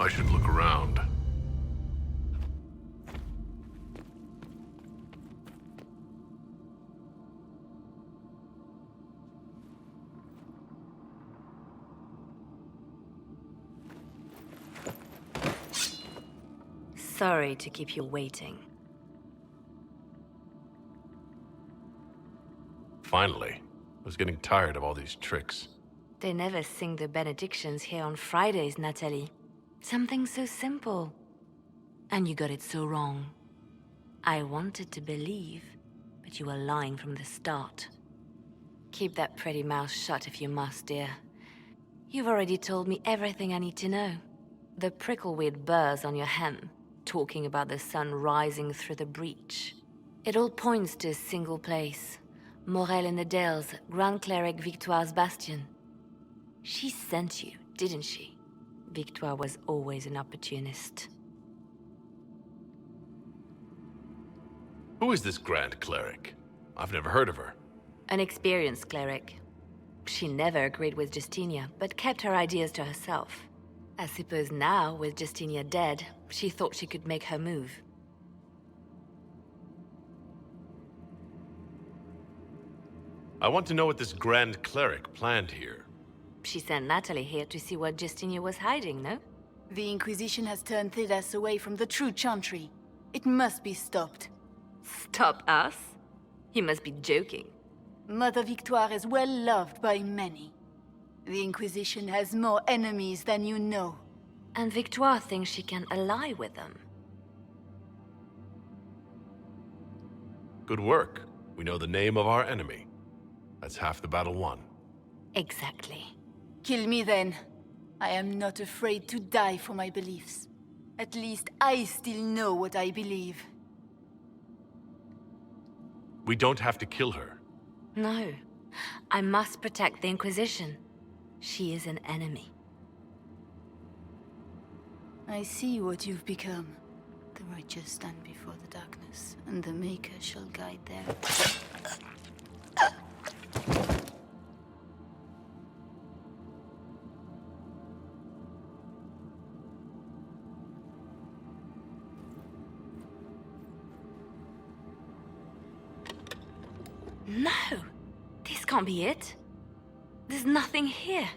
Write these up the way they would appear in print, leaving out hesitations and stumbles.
I should look around. Sorry to keep you waiting. Finally. I was getting tired of all these tricks. They never sing the benedictions here on Fridays, Natalie. Something so simple. And you got it so wrong. I wanted to believe, but you were lying from the start. Keep that pretty mouth shut if you must, dear. You've already told me everything I need to know. The prickleweed burrs on your hem, talking about the sun rising through the breach. It all points to a single place. Morel in the Dales, Grand Cleric Victoire's bastion. She sent you, didn't she? Victoire was always an opportunist. Who is this Grand Cleric? I've never heard of her. An experienced cleric. She never agreed with Justinia, but kept her ideas to herself. I suppose now, with Justinia dead, she thought she could make her move. I want to know what this Grand Cleric planned here. She sent Natalie here to see what Justinia was hiding, no? The Inquisition has turned Thidas away from the true Chantry. It must be stopped. Stop us? You must be joking. Mother Victoire is well loved by many. The Inquisition has more enemies than you know. And Victoire thinks she can ally with them. Good work. We know the name of our enemy. That's half the battle won. Exactly. Kill me then. I am not afraid to die for my beliefs. At least I still know what I believe. We don't have to kill her. No. I must protect the Inquisition. She is an enemy. I see what you've become. The righteous stand before the darkness, and the Maker shall guide them. No! This can't be it. There's nothing here.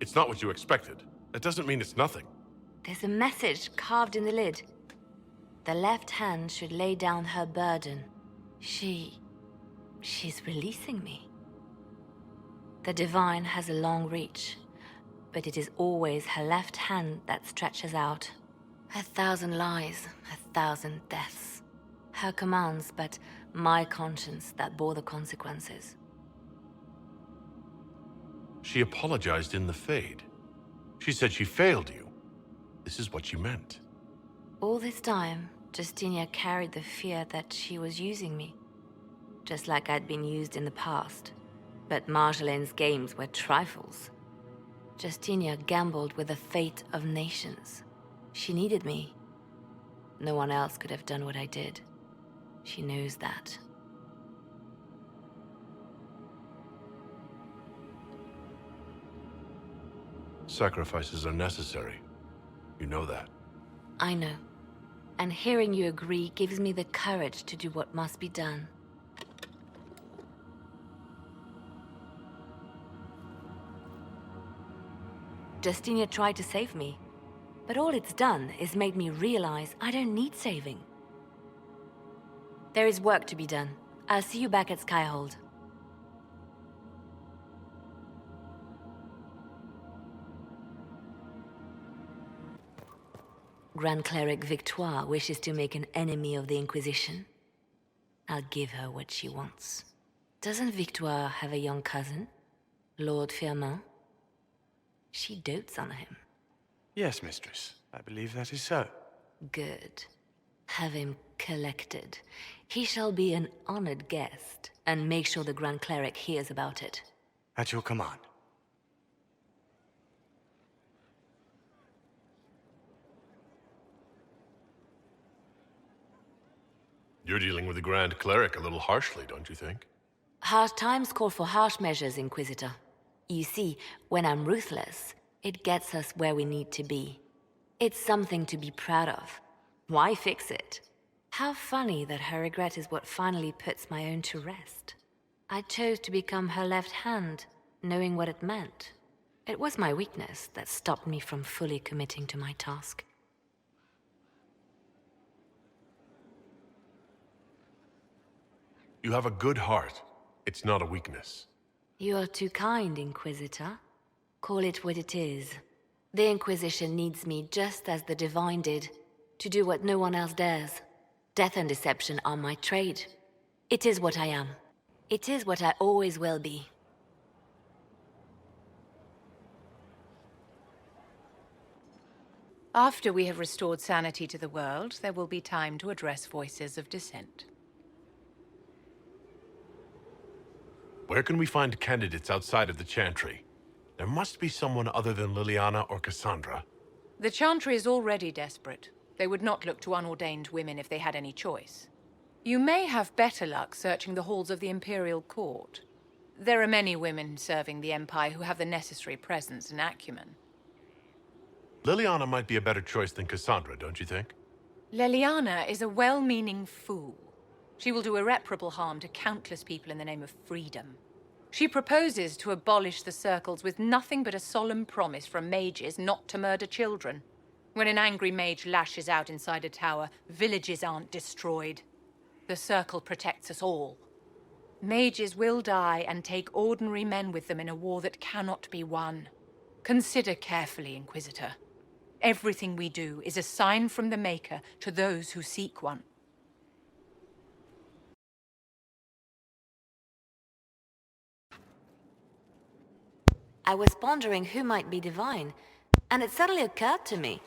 It's not what you expected. That doesn't mean it's nothing. There's a message carved in the lid. The left hand should lay down her burden. She's releasing me. The divine has a long reach, but it is always her left hand that stretches out. 1,000 lies, 1,000 deaths. Her commands, but my conscience that bore the consequences. She apologized in the Fade. She said she failed you. This is what she meant. All this time, Justinia carried the fear that she was using me. Just like I'd been used in the past. But Marjolaine's games were trifles. Justinia gambled with the fate of nations. She needed me. No one else could have done what I did. She knows that. Sacrifices are necessary. You know that. I know. And hearing you agree gives me the courage to do what must be done. Justinia tried to save me. But all it's done is made me realize I don't need saving. There is work to be done. I'll see you back at Skyhold. Grand Cleric Victoire wishes to make an enemy of the Inquisition. I'll give her what she wants. Doesn't Victoire have a young cousin? Lord Firmin? She dotes on him. Yes, mistress. I believe that is so. Good. Have him collected. He shall be an honored guest, and make sure the Grand Cleric hears about it. At your command. You're dealing with the Grand Cleric a little harshly, don't you think? Harsh times call for harsh measures, Inquisitor. You see, when I'm ruthless, it gets us where we need to be. It's something to be proud of. Why fix it? How funny that her regret is what finally puts my own to rest. I chose to become her left hand, knowing what it meant. It was my weakness that stopped me from fully committing to my task. You have a good heart. It's not a weakness. You are too kind, Inquisitor. Call it what it is. The Inquisition needs me just as the Divine did, to do what no one else dares. Death and deception are my trade. It is what I am. It is what I always will be. After we have restored sanity to the world, there will be time to address voices of dissent. Where can we find candidates outside of the Chantry? There must be someone other than Lileana or Cassandra. The Chantry is already desperate. They would not look to unordained women if they had any choice. You may have better luck searching the halls of the Imperial Court. There are many women serving the Empire who have the necessary presence and acumen. Lileana might be a better choice than Cassandra, don't you think? Lileana is a well-meaning fool. She will do irreparable harm to countless people in the name of freedom. She proposes to abolish the circles with nothing but a solemn promise from mages not to murder children. When an angry mage lashes out inside a tower, villages aren't destroyed. The circle protects us all. Mages will die and take ordinary men with them in a war that cannot be won. Consider carefully, Inquisitor. Everything we do is a sign from the Maker to those who seek one. I was pondering who might be divine, and it suddenly occurred to me.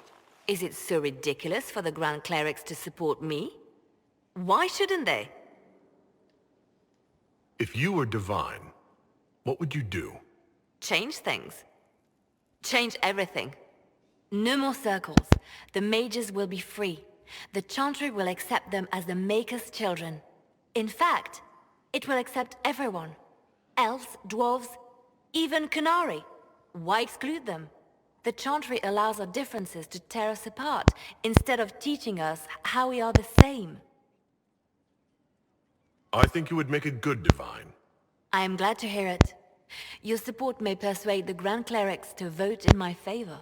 Is it so ridiculous for the Grand Clerics to support me? Why shouldn't they? If you were divine, what would you do? Change things. Change everything. No more circles. The mages will be free. The Chantry will accept them as the Maker's children. In fact, it will accept everyone. Elves, dwarves, even Canary. Why exclude them? The Chantry allows our differences to tear us apart, instead of teaching us how we are the same. I think you would make a good divine. I am glad to hear it. Your support may persuade the Grand Clerics to vote in my favor.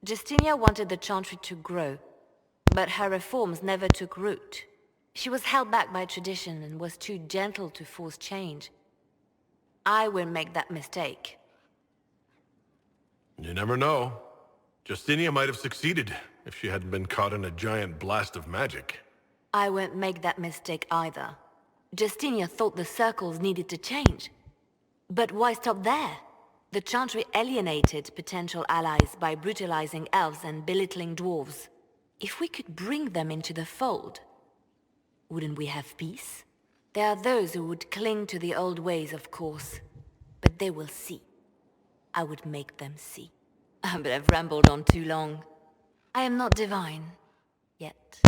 Justinia wanted the Chantry to grow, but her reforms never took root. She was held back by tradition and was too gentle to force change. I won't make that mistake. You never know. Justinia might have succeeded if she hadn't been caught in a giant blast of magic. I won't make that mistake either. Justinia thought the circles needed to change. But why stop there? The Chantry alienated potential allies by brutalizing elves and belittling dwarves. If we could bring them into the fold, wouldn't we have peace? There are those who would cling to the old ways, of course. But they will see. I would make them see. But I've rambled on too long. I am not divine. Yet.